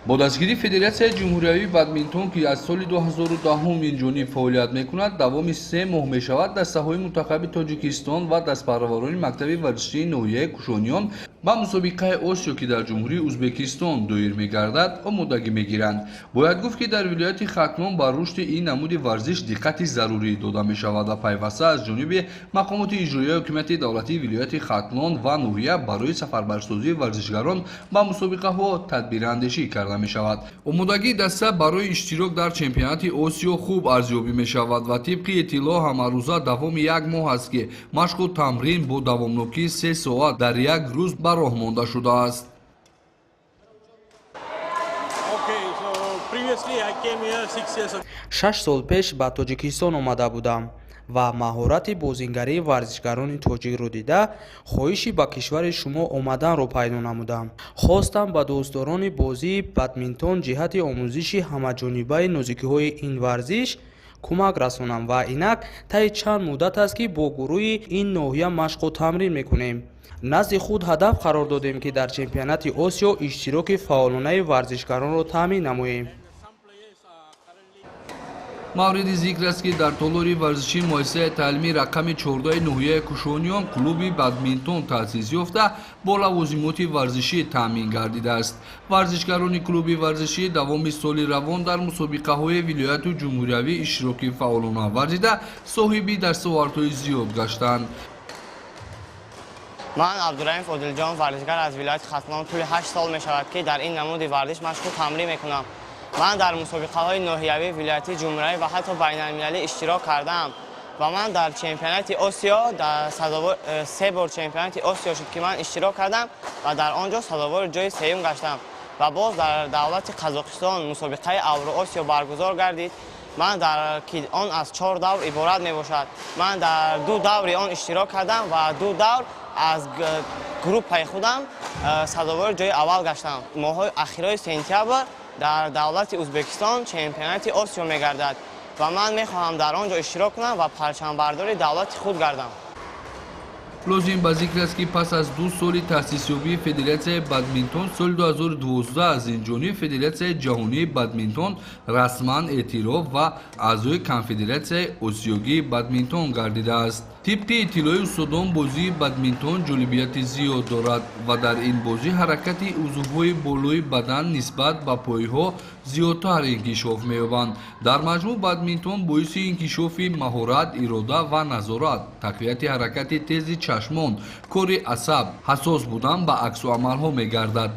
با دستگیری فدراسیون جمهوری بدمینتون که از سال 2010 اینجوری فعالیت میکند دوام 3 ماه میشود دسته‌های منتخب تاجیکستان و دستپرواران مکتب ورزشی نوحیه کوشانیان با مسابقه آسیا که در جمهوری ازبکستان دایر میگردد آمادگی میگیرند. باید گفت که در ولایت ختلان بر رشد این نمود ورزش دقت ضروری داده میشود و پیوسته از جانب مقامات اجرایی حکومت دولتی ولایت ختلان و نوحیه برای سفربرسازی ورزشگران با مسابقه ها تدبیر اندیشی کرده می شود. آمادگی دسته برای اشتراک در چمپیونات آسیا خوب ارزیابی می شود و طبق اطلاع همه روزه دوام 1 ماه است که مشق و تمرین با دوامناکی 3 ساعت در یک روز به راه مانده شده است. 6 سال پیش به تاجیکستان آمده بودم و مهارت بازیگری ورزشگران تاجیک رو دیده خواهشی به کشور شما آمدن رو پیدا نمودم. خواستم به دوستداران بازی بدمینتون جهت آموزش همه‌جانبه نزدیکی‌های این ورزش کمک رسانم و اینک طی چند مدت است که با گروه این ناحیه مشق و تمرین میکنیم. نزد خود هدف قرار دادیم که در چمپیونات آسیا اشتراک فعالانه ورزشگران را تامین نماییم. مورد ذکر است که در تالار ورزشی مؤسسه تعلیمی رقم 14 نوحیه کوشانیان کلوب بدمینتون تأسیس یافته با لوازمات ورزشی تامین گردیده است. ورزشگران کلوب ورزشی دوام سال روان در مسابقه های ولایت و جمهوری اشتراک فعالانه ورزیده صاحب دستاوردهای زیاد گشتند. من عبدالرحیم فاضلجان ورزشگر از ولایت ختلان طول 8 سال می شود که در این نمود ورزش مشق و تمرین میکنم. من در مسابقه های ناحیوی ولایتی جمهوری و حتی بین المللی اشتراک کردم و من در چمپیونات آسیا در 3 بار چمپیونات آسیا شد که من اشتراک کردم و در آنجا سزاوار جای سوم گشتم و باز در دولت قزاقستان مسابقه اورو آسیا برگزار گردید. من در که آن از 4 دور عبارت می باشد. من در 2 دور آن اشتراک کردم و 2 دور از گروه خودم سزاوار جای اول گشتم. ماه اخیرای سپتامبر در دولت ازبکستان چمپیونات آسیا می گردد و من می خواهم در آنجا اشتراک کنم و پرچم برداری دولت خود گردم. لازم به ذکر است که پس از 2 سال تأسیس یابی فدراسیون بدمینتون سال 2012 از این جانب فدراسیون جهانی بدمینتون رسما اعتراف و اعضای کنفدراسیون آسیایی بدمینتون گردیده است. طبق اطلاع استادان بازی بدمینتون جالبیت زیاد دارد و در این بازی حرکت عضوهای بالای بدن نسبت به پایها زیادتر انکشاف می‌یابند. در مجموع بدمینتون باعث انکشاف مهارت، اراده و نظارت، تقویت حرکت تیز چشمان، کار عصب، حساس بودن به عکس و عمل‌ها می‌گردد.